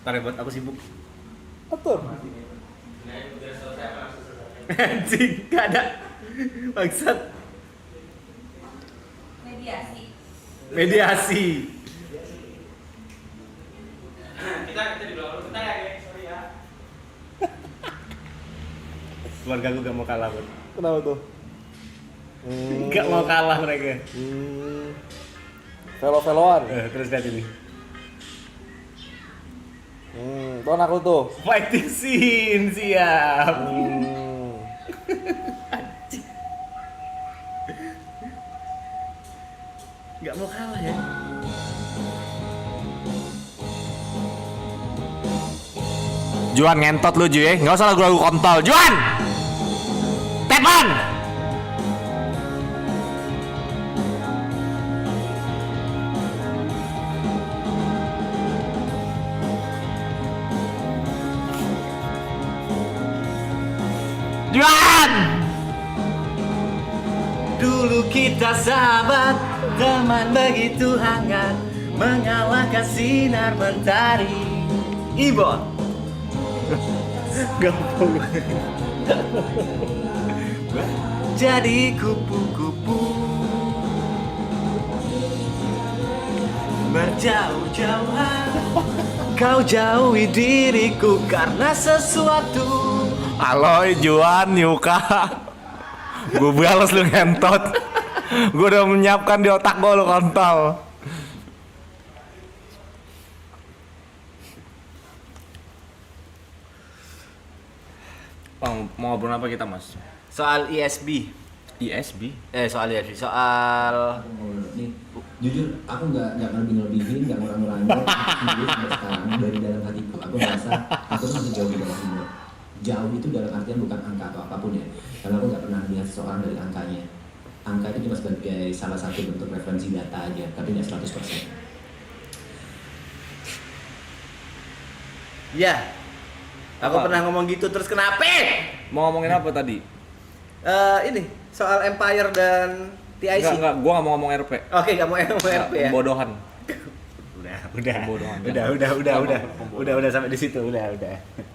Ntar ya, buat aku sibuk. Atur. Anjing, gak ada. Maksud mediasi. Kita di belakang kita ya, guys. Sorry ya. Keluarga gue gak mau kalah, Bud. Kenapa tuh? Gak mau kalah mereka. Velo-veloan. Terus lihat ini. Tuh anak lu tuh. Fighting scene, siap. Gak mau kalah ya. Juan ngentot lu Ju ya, nggak usah lagu-lagu kontol. Juan, tepan. Juan. Dulu kita sahabat, teman begitu hangat, mengalahkan sinar mentari. Ibon. Gampang. Jadi kupu-kupu berjauh-jauhan. Kau jauhi diriku karena sesuatu. Aloy Juan Yuka. Gue balas lu ngentot. Gue udah menyiapkan di otak gue lu kontol. Mau ngobrol apa kita mas? Soal ISB. ISB? Soal ISB. Soal Nih, jujur aku nggak ngelebih-lebihin, nggak ngurang-ngurangin. Aku sampai sekarang dari dalam hatiku, aku merasa aku tuh masih jauh di bawah umur. Jauh itu dalam artian bukan angka atau apapun ya, karena aku nggak pernah melihat seseorang dari angkanya. Angka itu cuma sebagai salah satu bentuk referensi data aja, tapi nggak 100%. ya. Aku Apa? pernah ngomong gitu, terus kenapa? Mau ngomongin apa tadi? Ini soal Empire dan TIC. Enggak, gue gak mau ngomong RP. Oke, kamu RP ya. Pembodohan. Udah. Pembodohan. Udah sampai di situ, udah.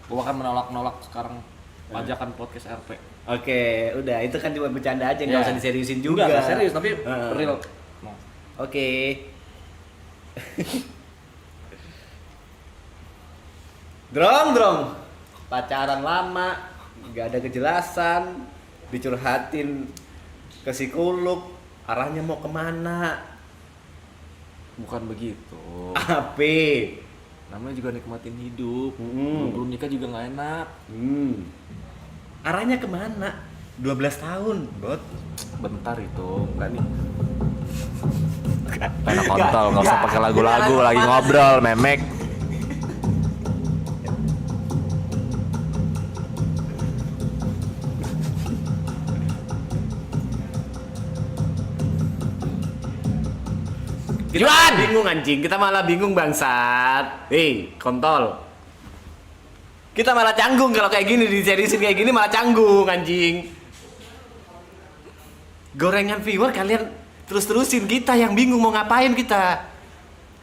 Gue akan menolak ssekarang pajakan podcast RP. Oke, udah itu kan cuma bercanda aja, nggak Ya. usah diseriusin juga. Enggak serius, tapi real. Oke. Drong. Pacaran lama, nggak ada kejelasan, dicurhatin ke psikolog, arahnya mau kemana? Bukan begitu. Apa? Namanya juga nikmatin hidup. Belum nikah juga nggak enak. Arahnya kemana? 12 tahun, Bot. Bentar itu, enggak nih. Pena kontol, nggak usah pakai lagu-lagu, lagi ngobrol, memek. Kita malah bingung anjing, kita malah bingung bangsat. Kontol. Kita malah canggung kalau kayak gini, diseriusin kayak gini malah canggung anjing. Gorengan viewer kalian terus-terusin, kita yang bingung mau ngapain kita.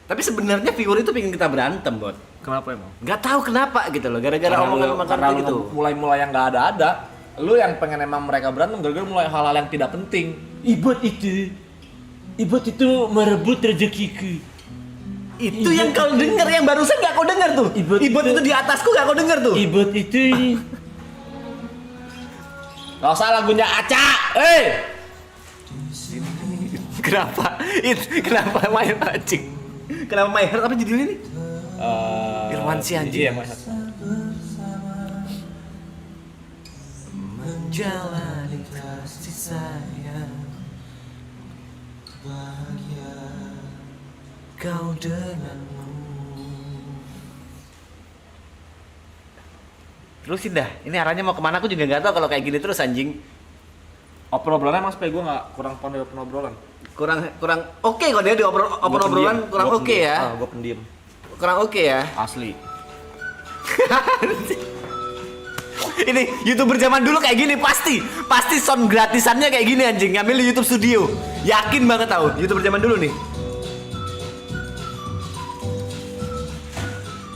Tapi sebenarnya viewer itu pengen kita berantem, Bot. Kenapa emang? Nggak tahu kenapa gitu loh, gara-gara omongan karena gitu. mulai yang nggak ada. Lu yang pengen emang mereka berantem gara-gara mulai hal-hal yang tidak penting. Ibot itu merebut rezekiku. Itu yang kau denger, yang barusan nggak kau denger tuh. Ibot itu di atasku nggak kau denger tuh. Ibot itu nggak usah lagunya Aca. Kenapa main anjing? Kenapa main apa judulnya nih? Irwansyah anjing. Iya, Mas. Menjalani kasih sayang bahagia kau denganmu. Terusin dah, ini arahnya mau kemana aku juga nggak tahu kalau kayak gini terus anjing. Obrolannya mas, gue nggak kurang pandai obrolan. Kurang oke kok dia di obrolan kurang oke ya. Gue pendiam. Kurang oke ya. Asli. Ini YouTuber zaman dulu kayak gini pasti sound gratisannya kayak gini anjing, ngambil di YouTube Studio. Yakin banget tahu YouTuber zaman dulu nih.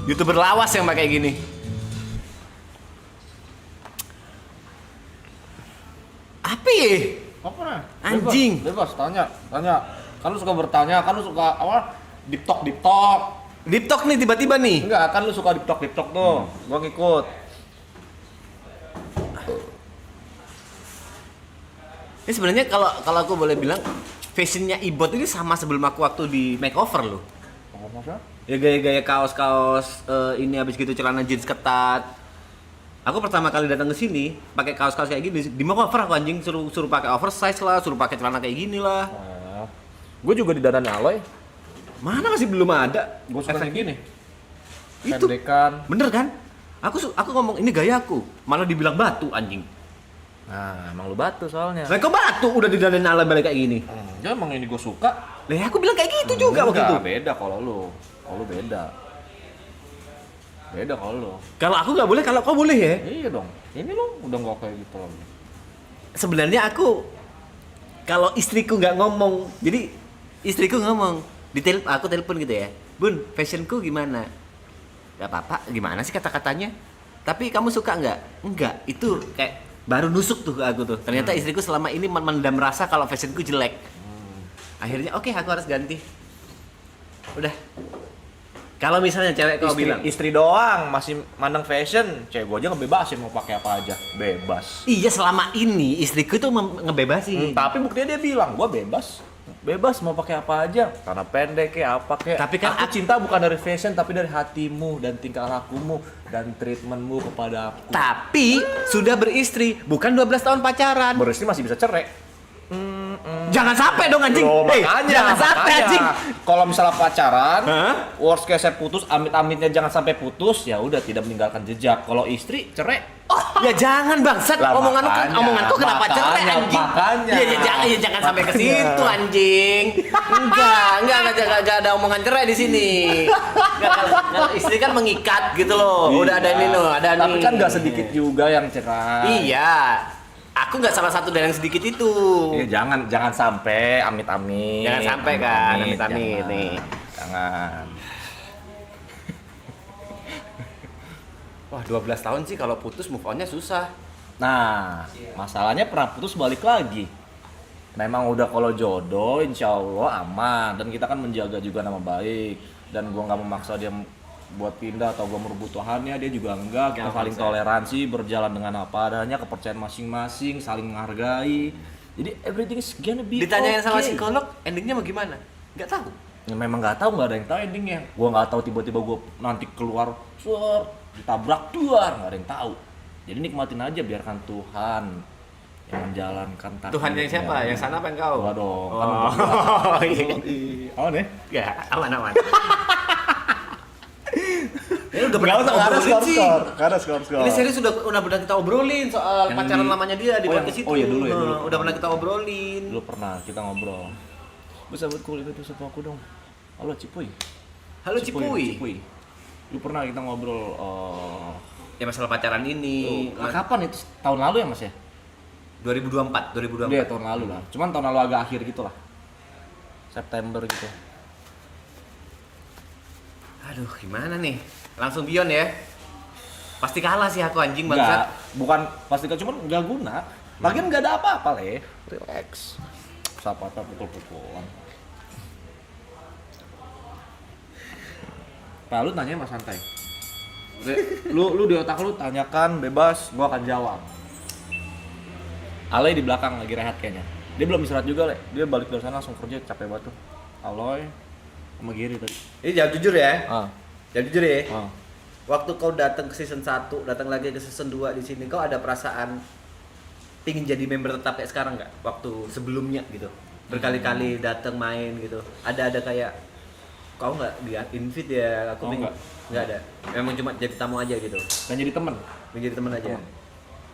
YouTuber lawas yang pakai gini. Apa ya? Apa nih? Anjing. Bebas, tanya. Kan lu suka bertanya, kan lu suka apa? Deep talk. Deep talk nih tiba-tiba nih. Enggak, kan lu suka deep talk tuh. Gua ngikut. Ini sebenarnya kalau aku boleh bilang fashionnya Ibot ini sama sebelum aku waktu di makeover loh. Apa maksudnya? Ya gaya-gaya kaos-kaos ini habis gitu celana jeans ketat. Aku pertama kali datang ke sini pakai kaos-kaos kayak gini di makeover aku anjing suruh pakai oversize lah, suruh pakai celana kayak gini lah. Gue juga di dandan Aloy. Mana masih belum ada. Gue suka kayak gini. Itu Pendekan. bener kan? Aku ngomong ini gaya aku, malah dibilang batu anjing. Nah, emang lu batu soalnya. Lah kok batu udah di dandan ala balik kayak gini. Ya emang ini gue suka. Lah aku bilang kayak gitu juga waktu itu. Beda kalau lu. Kalau lu beda. Beda kalau lu. Kalau aku nggak boleh, kalau kau boleh ya. Iya dong. Ini lu udah nggak kayak gitu lagi. Sebenarnya aku kalau istriku nggak ngomong, jadi istriku ngomong, aku telepon gitu ya, Bun, fashionku gimana? Gak apa-apa, gimana sih kata-katanya? Tapi kamu suka nggak? Enggak, itu kayak baru nusuk tuh ke aku tuh. Ternyata istriku selama ini mendam rasa kalau fashionku jelek. Akhirnya oke, aku harus ganti. Udah. Kalau misalnya cewek kau bilang, Istri doang masih mandang fashion, cewek gue aja ngebebasin mau pakai apa aja, bebas. iya selama ini istriku tuh ngebebasin. Tapi buktinya dia bilang, gue bebas mau pakai apa aja, karena pendek kayak apa kayak. Tapi kan aku cinta bukan dari fashion tapi dari hatimu dan tingkah lakumu dan treatmentmu kepada aku. Tapi sudah beristri, bukan 12 tahun pacaran. Beristri masih bisa cerai. Jangan sampai dong anjing. Loh, Jangan sampai anjing. Kalau misalnya pacaran, Hah? worst case putus, amit-amitnya jangan sampai putus, ya udah tidak meninggalkan jejak. Kalau istri cerai, Ya jangan bangsat, Lah, omonganku kenapa cerai anjing? makanya. Jangan sampai ke situ anjing. Enggak ada omongan cerai di sini. Enggak, istri kan mengikat gitu loh. Udah ada ini loh, ada Tapi nih. kan nggak sedikit juga yang cerai. Iya. Aku nggak salah satu dari yang sedikit itu. Ya, jangan sampai amit-amit. Jangan sampai kan, amit-amit jangan. nih. Jangan. Wah, 12 tahun sih kalau putus move on-nya susah. Nah, masalahnya pernah putus balik lagi. Memang udah kalau jodoh, insya Allah aman. Dan kita kan menjaga juga nama baik. Dan gua nggak memaksa dia buat pindah atau gua merebut Tuhannya, dia juga enggak. Kita Nggak saling maksa. toleransi, berjalan dengan apa adanya, kepercayaan masing-masing, saling menghargai. Jadi everything is gonna be Ditanyain sama okay. psikolog, endingnya mau gimana? Nggak tahu. Ya, memang nggak tahu, nggak ada yang tahu endingnya. Gua nggak tahu tiba-tiba gua nanti keluar, ditabrak duar, nggak ada yang tahu. Jadi nikmatin aja, biarkan Tuhan yang menjalankan takdir. Tuhan yang siapa? Yang sana apa yang kau? Gua dong. Oh, Kan oh iya. Oh nih. Ya, aman. Ini udah pernah kita obrolin sih. Karena skor. Ini serius udah pernah kita obrolin soal Yang pacaran di- lamanya dia di Oh, podcast itu. oh iya, dulu ya, dulu. Udah pernah kita obrolin. Dulu pernah kita ngobrol. Bisa buat kulit itu sama aku dong. Halo Cipuy. Halo Cipuy. Lu pernah kita ngobrol Ya masalah pacaran ini. kapan itu? Tahun lalu ya Mas ya? 2024. Iya tahun lalu lah. Cuman tahun lalu agak akhir gitu lah. September gitu. Aduh, gimana nih? Langsung Bion ya. Pasti kalah sih aku anjing Enggak, bangsat. bukan pasti cuman nggak guna. Lagian nggak ada apa-apa le. Relax. Apa-apa pukul-pukulan. Pak, lu nanya mas santai. Lu di otak lu tanyakan bebas, gua akan jawab. Aloy di belakang lagi rehat kayaknya. Dia belum istirahat juga le. Dia balik dari sana langsung kerja capek banget tuh. Aloy sama Giri tadi. Ini jawab jujur ya. Jawab jujur ya. Waktu kau datang ke season 1, datang lagi ke season 2 di sini, kau ada perasaan pingin jadi member tetap kayak sekarang nggak? Waktu sebelumnya gitu, berkali-kali datang main gitu. Ada kayak kau nggak dia invite ya? Aku Oh, pingin nggak ada. Memang cuma jadi tamu aja gitu, Dan jadi temen. menjadi teman aja. Temen.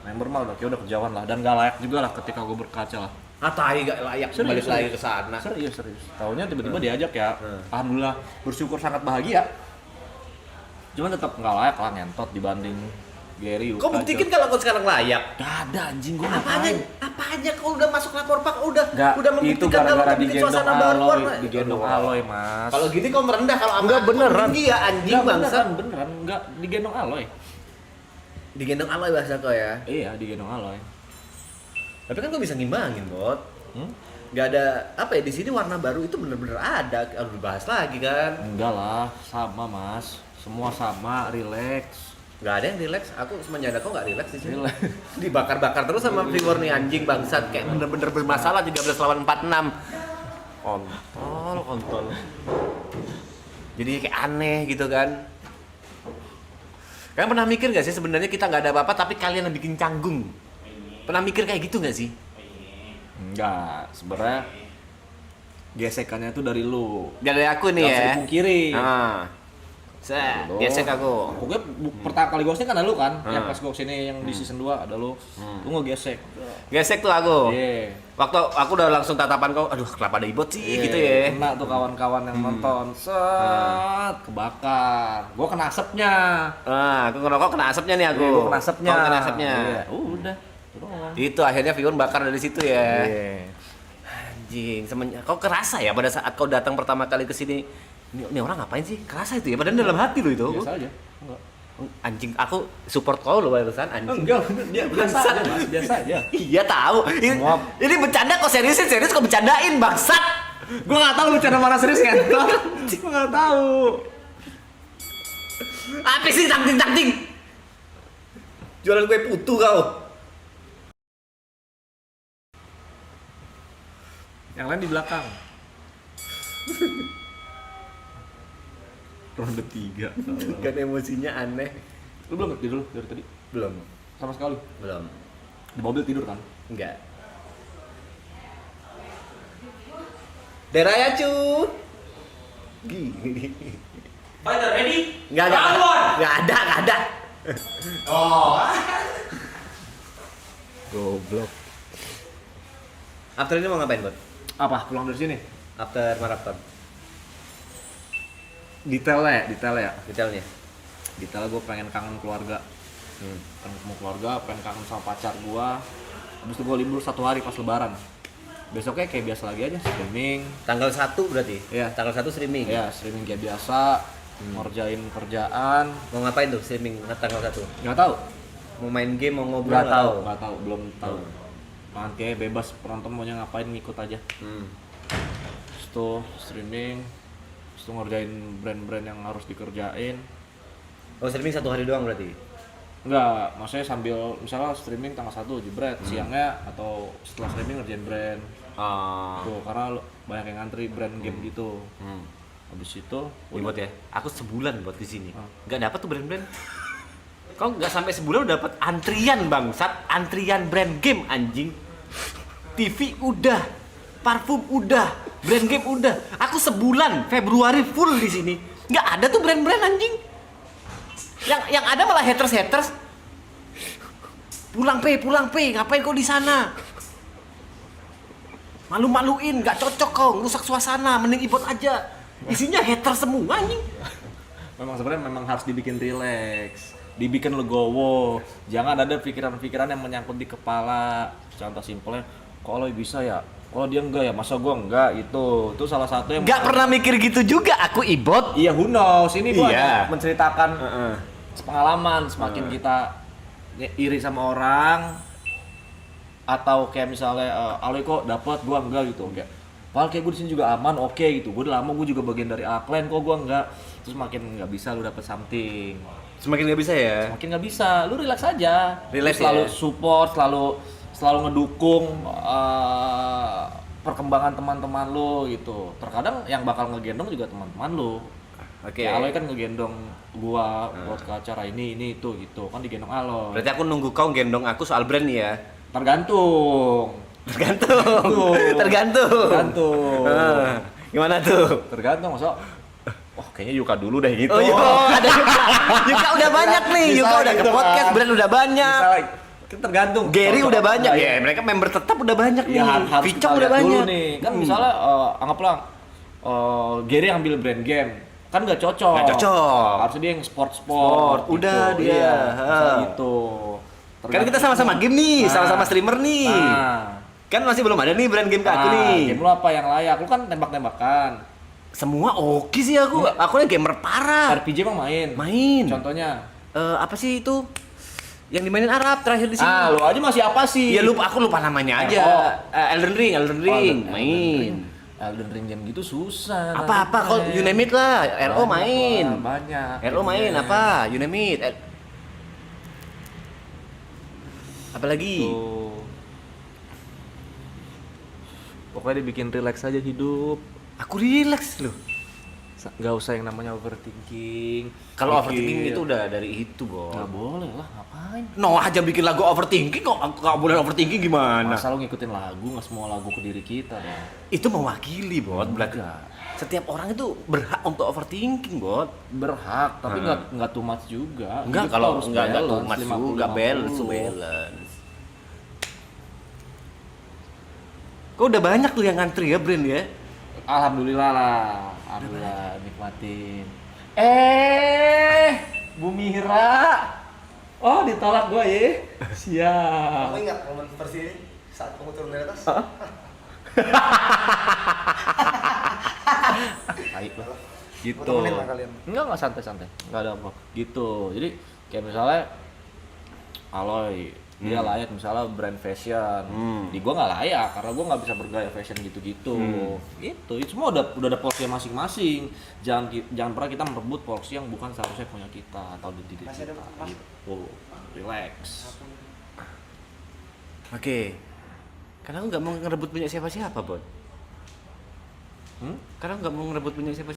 Member mah udah kayak udah kejauhan lah dan gak layak juga lah ketika gue berkaca lah. Tai gak layak balik lagi ke sana. Serius. Tahunya tiba-tiba diajak ya. Alhamdulillah bersyukur sangat bahagia. Cuman tetap nggak layak lah ngentot dibanding Gary, Yuka. Kau buktikan kalau kau sekarang layak. Gak ada anjing gue Apanya? ngapain? Apanya kau udah masuk lapor pak? Udah Gak, membuktikan itu kalau gara-gara kau bikin digendong suasana baru. Aloy, digendong Aloy mas. Kalau gini kau merendah kalau sama Enggak aku beneran. tinggi ya anjing Enggak, bangsa. beneran, enggak digendong Aloy. Digendong Aloy bahasa kau ya. Iya, digendong Aloy. Tapi kan kau bisa ngimbangin bot. Hmm? Gak ada apa ya di sini warna baru itu bener-bener ada. Harus dibahas lagi kan. Enggak lah, sama mas. Semua sama, relax. Gak ada yang relax. Aku semenjak kau gak relax di sini. Relax. Dibakar-bakar terus sama viewer nih anjing bangsat kayak bener-bener bermasalah 13 lawan 46. Kontol. Jadi kayak aneh gitu kan. Kalian pernah mikir gak sih sebenarnya kita nggak ada apa-apa tapi kalian yang bikin canggung? Pernah mikir kayak gitu gak sih? Enggak, sebenarnya gesekannya tuh dari lu. Dari aku nih Gak usah ya. dipungkiri. Saya gesek aku. Pokoknya pertama kali ghosting kan ada lu kan? Hmm. Yang pas gue kesini yang di season 2 ada lu. Lu ngegesek. Gesek tuh aku. Iya. Waktu aku udah langsung tatapan kau, aduh kenapa ada ibot sih Iya, gitu ya. Kena tuh kawan-kawan yang nonton. Set, kebakar. Gua kena asapnya. Aku ngerokok kena asapnya nih aku. Iya, gua kena asapnya. Kau kena asapnya. Iya, udah. Itu doang. Itu akhirnya viewer bakar dari situ ya. Iya. Anjing, semenjak kau kerasa ya pada saat kau datang pertama kali ke sini. Ini orang ngapain sih? Kerasa itu ya, padahal dalam hati lo itu. Biasa aja. Enggak. Anjing, aku support kau lo barusan anjing. Enggak, dia biasa Bangsat. aja, Mas. Biasa aja. Iya tahu. Semua- Ini bercanda kok seriusin, serius kok bercandain bangsat. Gua enggak tahu bercanda mana serius kan. Gua enggak tahu. Apa sih tangting? Jualan kue putu kau. Yang lain di belakang. Ronde 3. Kan emosinya aneh. Lu belum tidur dari tadi? Belum. Sama sekali. Belum. Di mobil tidur kan? Enggak. Deraya cu. Gini. Fighter ready? Enggak ada. Oh. Goblok. After ini mau ngapain, Bot? Apa? Pulang dari sini? After marathon. Detailnya. Detailnya. Detail gue pengen kangen keluarga. Pengen ketemu keluarga, pengen kangen sama pacar gue. Habis itu gue libur 1 hari pas lebaran. Besoknya kayak biasa lagi aja, streaming. Tanggal 1 berarti? Iya. Tanggal 1 streaming? Ya, streaming kayak biasa. Ngerjain kerjaan. Mau ngapain tuh streaming tanggal 1? Nggak tahu. Mau main game, mau ngobrol? Nggak tahu, belum tahu. Nanti bebas penonton maunya ngapain ngikut aja. Terus tuh streaming, terus tuh ngerjain brand-brand yang harus dikerjain. Oh streaming 1 hari doang berarti? Enggak, maksudnya sambil misalnya streaming tanggal 1 jebret, siangnya atau setelah streaming ngerjain brand. Tuh, karena banyak yang ngantri brand game gitu. Habis itu Buat ya, aku sebulan buat di sini. Ah. Nggak dapat tuh brand-brand. Kau nggak sampai sebulan udah dapat antrian bangsat, antrian brand game anjing. TV udah, parfum udah, brand game udah. Aku sebulan Februari full di sini. Nggak ada tuh brand-brand anjing. Yang ada malah haters. Pulang pe, ngapain kau di sana? Malu-maluin, nggak cocok kau, ngerusak suasana, mending ibot aja. Isinya haters semua anjing. memang sebenarnya memang harus dibikin relax, dibikin legowo. Jangan ada pikiran-pikiran yang menyangkut di kepala. Contoh simpelnya, kalau bisa ya, kalau dia enggak ya, masa gua enggak gitu. Itu salah satu yang Nggak pernah mikir gitu juga aku ibot. Iya, who knows? Ini gua Iya. menceritakan pengalaman. Semakin kita iri sama orang, atau kayak misalnya Aloy kok dapat gua enggak gitu, enggak. Padahal kayak gue di sini juga aman, oke gitu. Gue udah lama, gue juga bagian dari upline, kok gue enggak. Terus makin nggak bisa lu dapet something. Semakin nggak bisa ya. Makin nggak bisa, lu relax aja. Relax Lu selalu ya? support, selalu ngedukung perkembangan teman-teman lu gitu. Terkadang yang bakal ngegendong juga teman-teman lu. Oke. Ya, Aloy kan ngegendong gua buat ke acara ini itu gitu. Kan digendong Aloy. Berarti aku nunggu kau gendong aku soal brand nih ya. Tergantung. Tergantung. Gimana tuh? Tergantung, masa kayaknya Yuka dulu deh gitu. Oh, ada Yuka udah banyak nih. Bisa Yuka udah ke gitu podcast, kan. brand udah banyak. Misalnya, kan tergantung. Gary Contoh udah banyak apa ya. Mereka member tetap udah banyak nih. Ya harus Vicok kita udah lihat dulu banyak. nih. Kan misalnya anggaplah Gary ambil brand game. kan nggak cocok. Nggak cocok. Harusnya dia yang sport. Udah dia. Iya, Ha. misalnya gitu. Kan kita sama-sama game nih, Nah. sama-sama streamer nih. Nah, Kan masih belum ada nih brand game ke aku nih. game lu apa yang layak? Lu kan tembak-tembakan. Semua oke sih aku. Aku nih gamer parah. RPG emang main. Main. Contohnya. Apa sih itu? Yang dimainin Arab terakhir di sini. Lu aja masih apa sih? Ya aku lupa namanya aja. Oh. Elden Ring, main. Elden Ring game gitu susah. Apa kalau you name it lah, RO main. Banyak. RO main apa? You name it. Apalagi? Tuh. Pokoknya dibikin relax aja hidup. Aku relax loh. Nggak usah yang namanya overthinking. Kalau Mikir. overthinking itu udah dari itu, Bos. Nggak boleh lah, ngapain? Noah aja bikin lagu overthinking kok nggak boleh overthinking gimana? Masa lu ngikutin lagu, nggak semua lagu ke diri kita dong. Itu mewakili, Bot. Enggak. Setiap orang itu berhak untuk overthinking, Bot. Berhak, tapi nggak too much juga. Enggak Hidup kalau harus enggak tuh balance, mas 50-50. juga balance. Kok udah banyak tuh yang ngantri ya, Brin ya? Alhamdulillah lah, alhamdulillah nikmatin. Bu Mira. Oh, ditolak gua ya. Siap. Kamu ingat momen versi saat kamu turun dari atas? Baik lah. Gitu. Temenin lah kalian. Enggak santai-santai. Enggak ada apa. Gitu. Jadi kayak misalnya Aloy dia layak misalnya brand fashion. Di gua nggak layak karena gua nggak bisa bergaya fashion gitu-gitu. Gitu. Itu semua udah ada porsinya masing-masing. Jangan pernah kita merebut porsi yang bukan seharusnya punya kita atau di diri Masih kita. ada pas. Gitu. Relax. Oke. Karena aku nggak mau ngerebut punya siapa-siapa, Bot. Karena aku nggak mau ngerebut punya siapa